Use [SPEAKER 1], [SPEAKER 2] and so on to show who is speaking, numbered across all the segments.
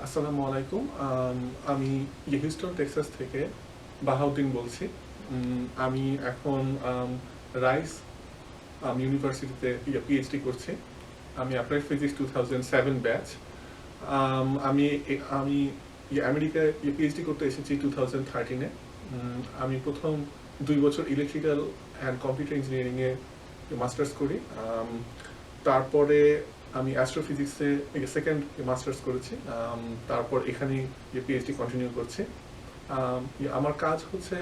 [SPEAKER 1] আসসালামু আলাইকুম। আমি হিউস্টন টেক্সাস থেকে বাহাউদ্দিন বলছি। আমি এখন রাইস ইউনিভার্সিটিতে পিএইচডি করছি। আমি অ্যাপ্লাইড ফিজিক্স 2007 ব্যাচ। আমি আমি আমেরিকায় পিএইচডি করতে এসেছি 2013-এ। আমি প্রথম 2 বছর ইলেকট্রিক্যাল অ্যান্ড কম্পিউটার ইঞ্জিনিয়ারিংয়ে মাস্টার্স করি। তারপরে আমি অ্যাস্ট্রোফিজিক্সে সেকেন্ড মাস্টার্স করেছি। তারপর এখানেই পিএইচডি কন্টিনিউ করছি। আমার কাজ হচ্ছে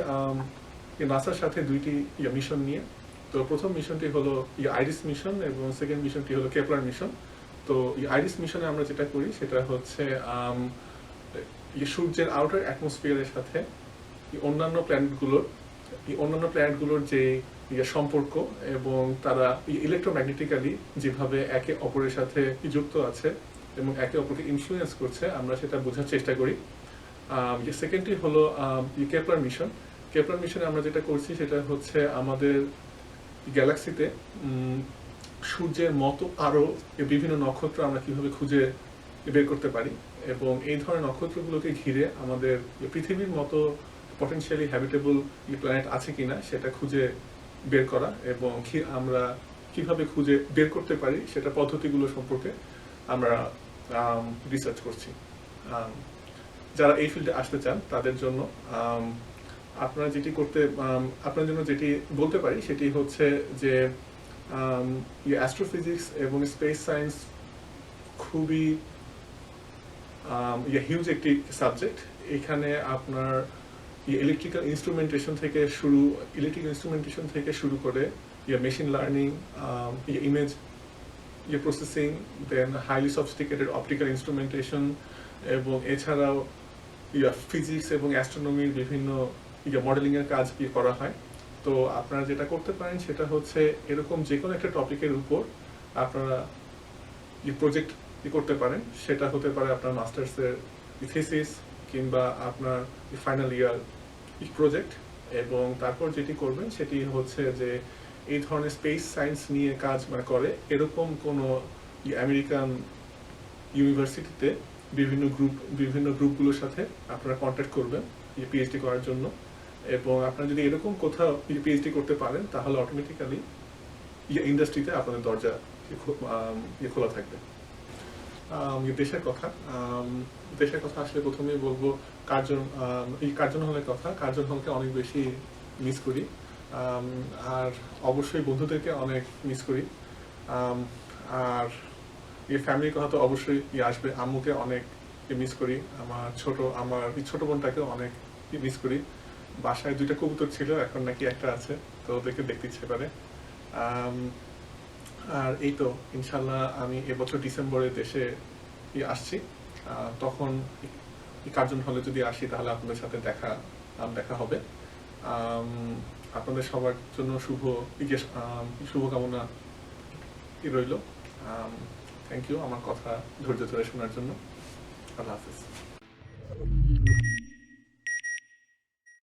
[SPEAKER 1] নাসার সাথে দুইটি মিশন নিয়ে। তো প্রথম মিশনটি হলো আইরিস মিশন এবং সেকেন্ড মিশনটি হলো কেপলার মিশন। তো আইরিস মিশনে আমরা যেটা করি সেটা হচ্ছে সূর্যের আউটার অ্যাটমসফিয়ারের সাথে অন্যান্য প্ল্যানেটগুলোর যে সম্পর্ক এবং তারা ইলেকট্রোম্যাগনেটিক্যালি যেভাবে একে অপরের সাথে যুক্ত আছে এবং একে অপরকে ইনফ্লুয়েন্স করছে আমরা সেটা বোঝার চেষ্টা করি। সেকেন্ডটি হলো কেপলার মিশন। কেপলার মিশনে আমরা যেটা করছি সেটা হচ্ছে আমাদের গ্যালাক্সিতে সূর্যের মতো আরও বিভিন্ন নক্ষত্র আমরা কিভাবে খুঁজে বের করতে পারি এবং এই ধরনের নক্ষত্রগুলোকে ঘিরে আমাদের পৃথিবীর মতো পটেনশিয়ালি হ্যাবিটেবল প্ল্যানেট আছে কিনা সেটা খুঁজে বের করা এবং আমরা কিভাবে খুঁজে বের করতে পারি সেটা পদ্ধতিগুলো সম্পর্কে আমরা রিসার্চ করছি। যারা এই ফিল্ডে আসতে চান তাদের জন্য আপনার জন্য যেটি বলতে পারি সেটি হচ্ছে যে অ্যাস্ট্রোফিজিক্স এবং স্পেস সায়েন্স খুবই হিউজ একটি সাবজেক্ট। এখানে আপনার ইলেকট্রিক্যাল ইনস্ট্রুমেন্টেশন থেকে শুরু করে মেশিন লার্নিং, ইমেজ প্রসেসিং, দেন হাইলি সফিস্টিকেটেড অপটিক্যাল ইনস্ট্রুমেন্টেশন এবং এছাড়াও ফিজিক্স এবং অ্যাস্ট্রোনমির বিভিন্ন মডেলিংয়ের কাজ করা হয়। তো আপনারা যেটা করতে পারেন সেটা হচ্ছে এরকম যে কোনো একটা টপিকের উপর আপনারা প্রজেক্ট করতে পারেন। সেটা হতে পারে আপনার মাস্টার্সের থিসিস কিংবা আপনার ফাইনাল ইয়ার প্রজেক্ট। এবং তারপর যেটি করবেন সেটি হচ্ছে যে এই ধরনের স্পেস সায়েন্স নিয়ে কাজ করে এরকম কোনো আমেরিকান ইউনিভার্সিটিতে বিভিন্ন গ্রুপগুলোর সাথে আপনারা কন্ট্যাক্ট করবেন পিএইচডি করার জন্য। এবং আপনারা যদি এরকম কোথাও পিএইচডি করতে পারেন তাহলে অটোমেটিক্যালি ইন্ডাস্ট্রিতে আপনাদের দরজা খোলা থাকবে। দেশের কথা আসলে প্রথমেই বলবো কার্জন হলের কথা। কার্জন হলকে অনেক বেশি মিস করি, আর অবশ্যই বন্ধুদেরকে অনেক মিস করি। আর ফ্যামিলির কথা তো অবশ্যই আসবে। আম্মুকে অনেক মিস করি, আমার ছোট বোনটাকে অনেক মিস করি। বাসায় 2টা কবুতর ছিল, এখন নাকি একটা আছে, তো ওদেরকে দেখতে ইচ্ছে করে। আর এই তো ইনশাল্লাহ আমি এবছর ডিসেম্বরে দেশে আসছি। তখন কার্জন হলে যদি আসি তাহলে আপনাদের সাথে দেখা হবে। আপনাদের সবার জন্য শুভকামনা রইল। থ্যাংক ইউ আমার কথা ধৈর্য ধরে শোনার জন্য। আল্লাহ হাফিজ।